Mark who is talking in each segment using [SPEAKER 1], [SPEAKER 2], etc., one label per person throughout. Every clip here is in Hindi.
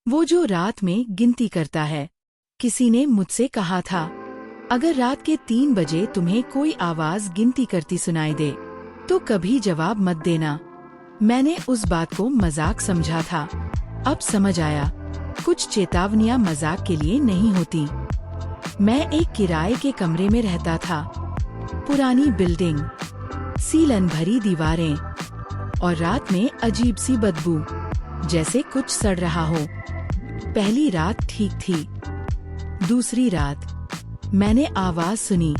[SPEAKER 1] वो जो रात में गिनती करता है। किसी ने मुझसे कहा था, अगर रात के 3 बजे तुम्हें कोई आवाज गिनती करती सुनाई दे तो कभी जवाब मत देना। मैंने उस बात को मजाक समझा था। अब समझ आया, कुछ चेतावनियां मजाक के लिए नहीं होती। मैं एक किराए के कमरे में रहता था। पुरानी बिल्डिंग, सीलन भरी दीवारें और रात में अजीब सी बदबू, जैसे कुछ सड़ रहा हो। पहली रात ठीक थी। दूसरी रात मैंने आवाज सुनी,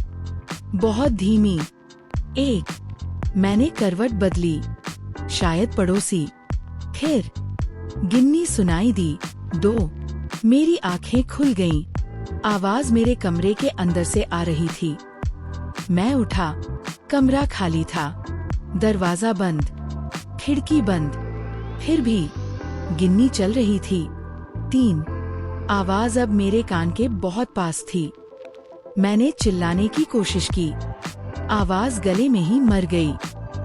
[SPEAKER 1] बहुत धीमी। 1। मैंने करवट बदली, शायद पड़ोसी। फिर गिन्नी सुनाई दी। 2। मेरी आंखें खुल गईं। आवाज मेरे कमरे के अंदर से आ रही थी। मैं उठा। कमरा खाली था, दरवाजा बंद, खिड़की बंद। फिर भी गिन्नी चल रही थी। 3। आवाज अब मेरे कान के बहुत पास थी। मैंने चिल्लाने की कोशिश की, आवाज गले में ही मर गई।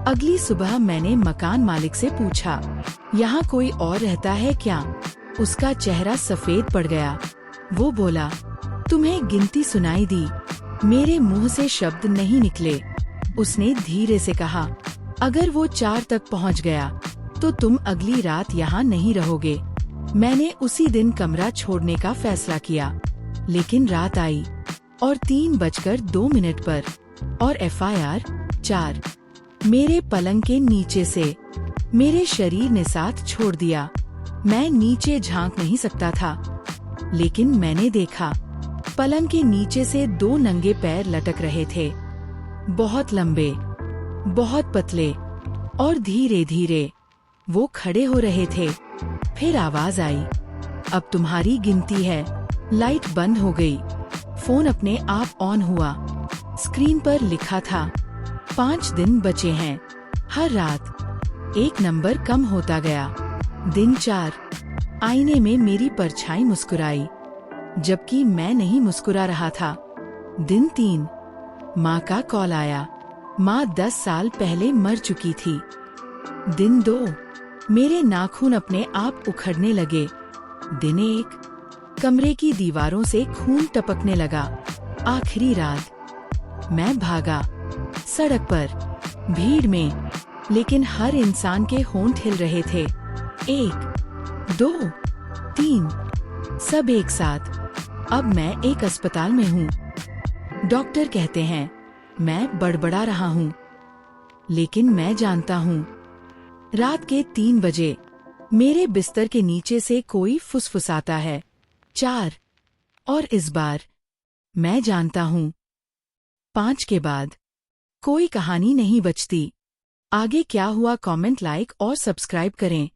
[SPEAKER 1] अगली सुबह मैंने मकान मालिक से पूछा, यहाँ कोई और रहता है क्या? उसका चेहरा सफेद पड़ गया। वो बोला, तुम्हें गिनती सुनाई दी। मेरे मुंह से शब्द नहीं निकले। उसने धीरे से कहा, अगर वो 4 तक पहुंच गया तो तुम अगली रात यहाँ नहीं रहोगे। मैंने उसी दिन कमरा छोड़ने का फैसला किया। लेकिन रात आई और 3:02 पर और FIR 4 मेरे पलंग के नीचे से। मेरे शरीर ने साथ छोड़ दिया। मैं नीचे झांक नहीं सकता था, लेकिन मैंने देखा, पलंग के नीचे से 2 नंगे पैर लटक रहे थे, बहुत लंबे, बहुत पतले, और धीरे धीरे वो खड़े हो रहे थे। फिर आवाज आई, अब तुम्हारी गिनती है। लाइट बंद हो गई। फोन अपने आप ऑन हुआ। स्क्रीन पर लिखा था, 5 दिन बचे हैं। हर रात 1 नंबर कम होता गया। दिन 4, आईने में मेरी परछाई मुस्कुराई, जबकि मैं नहीं मुस्कुरा रहा था। दिन 3, माँ का कॉल आया। माँ 10 साल पहले मर चुकी थी। दिन 2, मेरे नाखून अपने आप उखड़ने लगे। दिन 1, कमरे की दीवारों से खून टपकने लगा। आखिरी रात, मैं भागा, सड़क पर, भीड़ में, लेकिन हर इंसान के होंठ हिल रहे थे। 1, 2, 3, सब एक साथ। अब मैं एक अस्पताल में हूँ। डॉक्टर कहते हैं मैं बड़बड़ा रहा हूँ, लेकिन मैं जानता हूँ। रात के 3 बजे मेरे बिस्तर के नीचे से कोई फुसफुसाता है। 4, और इस बार मैं जानता हूँ। 5 के बाद कोई कहानी नहीं बचती। आगे क्या हुआ? कमेंट, लाइक और सब्सक्राइब करें।